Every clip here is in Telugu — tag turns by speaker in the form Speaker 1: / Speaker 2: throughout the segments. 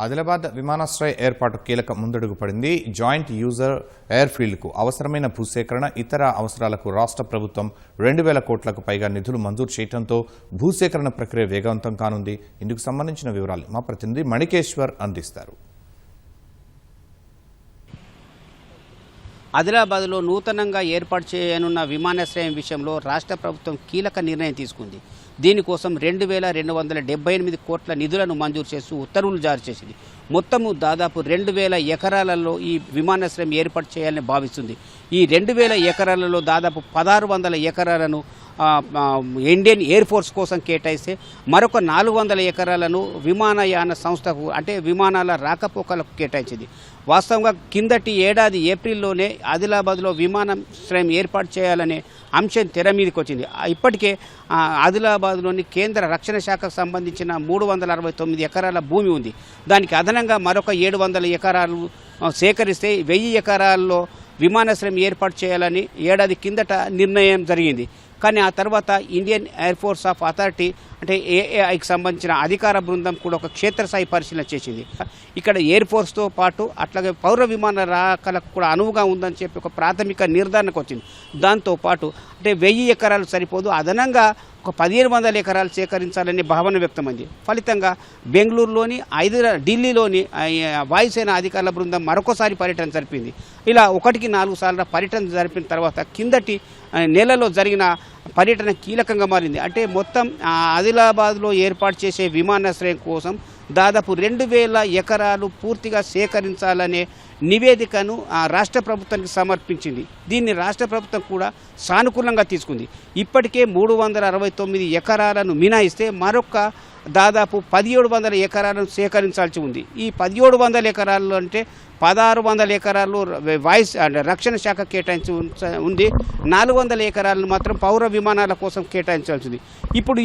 Speaker 1: ఆదిలాబాద్ విమానాశ్రయ ఏర్పాటు కీలక ముందడుగు పడింది. జాయింట్ యూజర్ ఎయిర్ఫీల్డ్కు అవసరమైన భూసేకరణ, ఇతర అవసరాలకు రాష్ట్ర ప్రభుత్వం 2,000 కోట్లకు పైగా నిధులు మంజూరు చేయడంతో భూసేకరణ ప్రక్రియ వేగవంతం కానుంది. ఇందుకు సంబంధించిన వివరాలు మా ప్రతినిధి మణికేశ్వర్ అందిస్తారు.
Speaker 2: ఆదిలాబాద్లో నూతనంగా ఏర్పాటు చేయనున్న విమానాశ్రయం విషయంలో రాష్ట్ర ప్రభుత్వం కీలక నిర్ణయం తీసుకుంది. దీనికోసం 2,278 కోట్ల నిధులను మంజూరు చేస్తూ ఉత్తర్వులు జారీ చేసింది. మొత్తము దాదాపు 2,000 ఎకరాలలో ఈ విమానాశ్రయం ఏర్పాటు చేయాలని భావిస్తుంది. ఈ 2,000 ఎకరాలలో దాదాపు 1,600 ఎకరాలను ఇండియన్ ఎయిర్ ఫోర్స్ కోసం కేటాయిస్తే మరొక 400 ఎకరాలను విమానయాన సంస్థకు అంటే విమానాల రాకపోకలకు కేటాయించింది. వాస్తవంగా కిందటి ఏడాది ఏప్రిల్లోనే ఆదిలాబాద్లో విమానాశ్రయం ఏర్పాటు చేయాలనే అంశం తెర మీదకి వచ్చింది. ఇప్పటికే ఆదిలాబాద్లోని కేంద్ర రక్షణ శాఖకు సంబంధించిన 369 ఎకరాల భూమి ఉంది. దానికి అదనంగా మరొక 700 ఎకరాలు సేకరిస్తే 1000 ఎకరాల్లో విమానాశ్రయం ఏర్పాటు చేయాలని ఏడాది కిందట నిర్ణయం జరిగింది. కానీ ఆ తర్వాత Indian air force of authority అంటే ఏఏఐకి సంబంధించిన అధికార బృందం కూడా ఒక క్షేత్రస్థాయి పరిశీలన చేసింది. ఇక్కడ ఎయిర్ ఫోర్స్తో పాటు అట్లాగే పౌర విమాన రాకలకు కూడా అనువుగా ఉందని చెప్పి ఒక ప్రాథమిక నిర్ధారణకు వచ్చింది. దాంతోపాటు అంటే 1000 ఎకరాలు సరిపోదు, అదనంగా ఒక 1,500 ఎకరాలు సేకరించాలనే భావన వ్యక్తమైంది. ఫలితంగా బెంగళూరులోని ఢిల్లీలోని వాయుసేన అధికారుల బృందం మరొకసారి పర్యటన జరిపింది. ఇలా 1కి 4 సార్లు పర్యటన జరిపిన తర్వాత కిందటి నెలలో జరిగిన పర్యటన కీలకంగా మారింది. అంటే మొత్తం ఆదిలాబాద్లో ఏర్పాటు చేసే విమానాశ్రయం కోసం దాదాపు 2,000 ఎకరాలు పూర్తిగా సేకరించాలనే నివేదికను రాష్ట్ర ప్రభుత్వానికి సమర్పించింది. దీన్ని రాష్ట్ర ప్రభుత్వం కూడా సానుకూలంగా తీసుకుంది. ఇప్పటికే 369 ఎకరాలను మినాయిస్తే మరొక దాదాపు 1,700 ఎకరాలను సేకరించాల్సి ఉంది. ఈ 1,700 ఎకరాలు అంటే 1,600 ఎకరాలు రక్షణ శాఖ కేటాయించి ఉంది. 400 ఎకరాలను మాత్రం పౌర విమానాల కోసం కేటాయించాల్సింది. ఇప్పుడు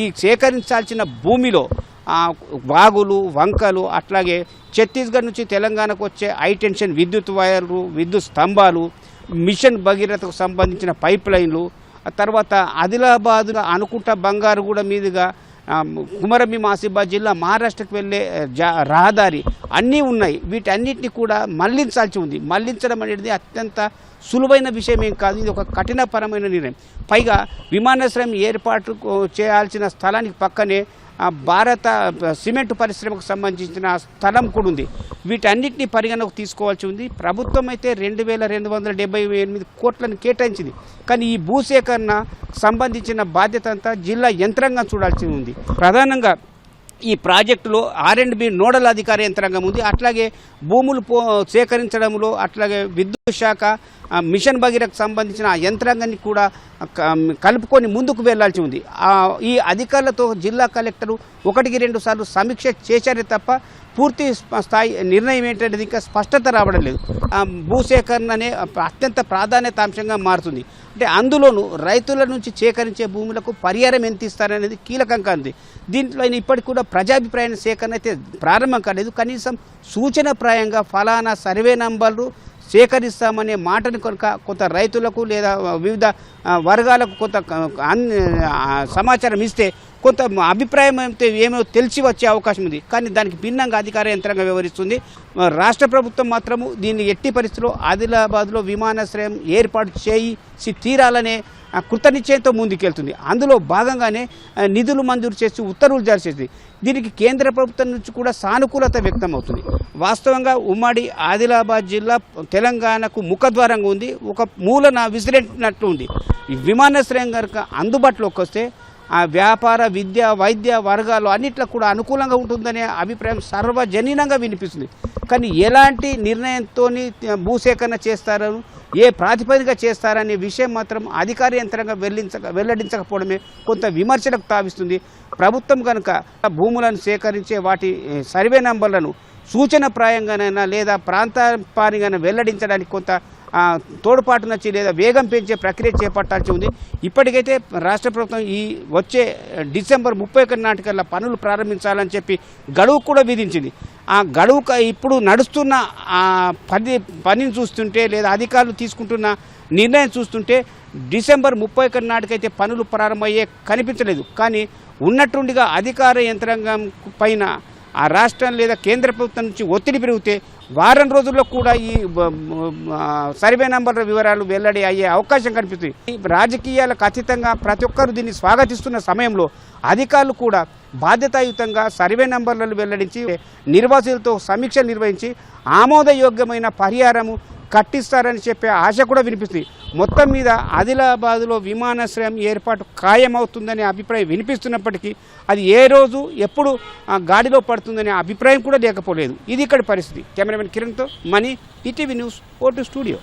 Speaker 2: ఈ సేకరించాల్సిన భూమిలో వాగులు, వంకలు, అట్లాగే ఛత్తీస్గఢ్ నుంచి తెలంగాణకు వచ్చే హై టెన్షన్ విద్యుత్ వైర్లు, విద్యుత్ స్తంభాలు, మిషన్ భగీరథకు సంబంధించిన పైప్ లైన్లు, తర్వాత ఆదిలాబాద్ అనుకుంట బంగారుగూడ మీదుగా కుమరంభీం ఆసిఫాబాద్ జిల్లా మహారాష్ట్రకు వెళ్ళే రహదారి అన్నీ ఉన్నాయి. వీటన్నిటిని కూడా మళ్లించాల్సి ఉంది. మళ్లించడం అనేది అత్యంత సులువైన విషయం ఏం కాదు. ఇది ఒక కఠినపరమైన నిర్ణయం. పైగా విమానాశ్రయం ఏర్పాటు చేయాల్సిన స్థలానికి పక్కనే భారత సిమెంట్ పరిశ్రమకు సంబంధించిన స్థలం కూడా ఉంది. వీటన్నిటిని పరిగణకు తీసుకోవాల్సి ఉంది. ప్రభుత్వం అయితే 2,278 కోట్లను కేటాయించింది. కానీ ఈ భూసేకరణ సంబంధించిన బాధ్యత అంతా జిల్లా యంత్రాంగం చూడాల్సి ఉంది. ప్రధానంగా ఈ ప్రాజెక్టులో R&B నోడల్ అధికార యంత్రాంగం ఉంది. అట్లాగే భూములు సేకరించడంలో అట్లాగే విద్యుత్ శాఖ, మిషన్ భగీరథకు సంబంధించిన ఆ యంత్రాంగాన్ని కూడా కలుపుకొని ముందుకు వెళ్లాల్సి ఉంది. ఈ అధికారులతో జిల్లా కలెక్టరు 1కి 2 సార్లు సమీక్ష చేశారే తప్ప పూర్తి స్థాయి నిర్ణయం ఏంటంటే ఇంకా స్పష్టత రావడం లేదు. భూసేకరణనే అత్యంత ప్రాధాన్యతాంశంగా మారుతుంది. అంటే అందులోనూ రైతుల నుంచి సేకరించే భూములకు పరిహారం ఎంత ఇస్తారనేది కీలకంగా ఉంది. దీంట్లో ఇప్పటికి కూడా ప్రజాభిప్రాయ సేకరణ అయితే ప్రారంభం కాలేదు. కనీసం సూచనప్రాయంగా ఫలానా సర్వే నంబర్లు సేకరిస్తామనే మాటను కనుక కొంత రైతులకు లేదా వివిధ వర్గాలకు కొంత సమాచారం ఇస్తే కొంత అభిప్రాయం ఏమో తెలిసి వచ్చే అవకాశం ఉంది. కానీ దానికి భిన్నంగా అధికార యంత్రాంగం వ్యవహరిస్తుంది. రాష్ట్ర ప్రభుత్వం మాత్రము దీన్ని ఎట్టి పరిస్థితుల్లో ఆదిలాబాద్లో విమానాశ్రయం ఏర్పాటు చేసి తీరాలనే కృతనిశ్చయంతో ముందుకెళ్తుంది. అందులో భాగంగానే నిధులు మంజూరు చేసి ఉత్తర్వులు జారీ చేసింది. దీనికి కేంద్ర ప్రభుత్వం నుంచి కూడా సానుకూలత వ్యక్తం అవుతుంది. వాస్తవంగా ఉమ్మడి ఆదిలాబాద్ జిల్లా తెలంగాణకు ముఖద్వారంగా ఉంది. ఒక మూలన విసిరెట్టినట్లు ఉంది. ఈ విమానాశ్రయం కనుక అందుబాటులోకి వస్తే వ్యాపార, విద్య, వైద్య వర్గాలు అన్నిట్లో కూడా అనుకూలంగా ఉంటుందనే అభిప్రాయం సర్వజనీనంగా వినిపిస్తుంది. కానీ ఎలాంటి నిర్ణయంతో భూసేకరణ చేస్తారో, ఏ ప్రాతిపదిక చేస్తారనే విషయం మాత్రం అధికార యంత్రంగా వెల్లడించకపోవడమే కొంత విమర్శలకు తావిస్తుంది. ప్రభుత్వం కనుక భూములను సేకరించే వాటి సర్వే నంబర్లను సూచనప్రాయంగానైనా లేదా ప్రాంతాపారిగానే వెల్లడించడానికి కొంత తోడ్పాటునొచ్చి లేదా వేగం పెంచే ప్రక్రియ చేపట్టాల్సి ఉంది. ఇప్పటికైతే రాష్ట్ర ప్రభుత్వం ఈ వచ్చే డిసెంబర్ 31 నాటికల్లా పనులు ప్రారంభించాలని చెప్పి గడువు కూడా విధించింది. ఆ గడువు ఇప్పుడు నడుస్తున్న పనిని చూస్తుంటే లేదా అధికారులు తీసుకుంటున్న నిర్ణయం చూస్తుంటే డిసెంబర్ 31 నాటికైతే పనులు ప్రారంభమయ్యే కనిపించలేదు. కానీ ఉన్నట్టుండిగా అధికార యంత్రాంగం పైన ఆ రాష్ట్రం లేదా కేంద్ర ప్రభుత్వం నుంచి ఒత్తిడి పెరిగితే వారం రోజుల్లో కూడా ఈ సర్వే నంబర్ల వివరాలు వెల్లడి అయ్యే అవకాశం కనిపిస్తుంది. రాజకీయాలకు అతీతంగా ప్రతి ఒక్కరు దీన్ని స్వాగతిస్తున్న సమయంలో అధికారులు కూడా బాధ్యతాయుతంగా సర్వే నంబర్లను వెల్లడించి నిర్వాసితులతో సమీక్ష నిర్వహించి ఆమోదయోగ్యమైన పరిహారము కట్టిస్తారని చెప్పే ఆశ కూడా వినిపిస్తుంది. మొత్తం మీద ఆదిలాబాద్లో విమానాశ్రయం ఏర్పాటు ఖాయమవుతుందనే అభిప్రాయం వినిపిస్తున్నప్పటికీ అది ఏ రోజు ఎప్పుడు గాడిలో పడుతుందనే అభిప్రాయం కూడా లేకపోలేదు. ఇది ఇక్కడ పరిస్థితి. కెమెరామెన్ కిరణ్తో మణి, ఈటీవీ న్యూస్, ఓటు స్టూడియో.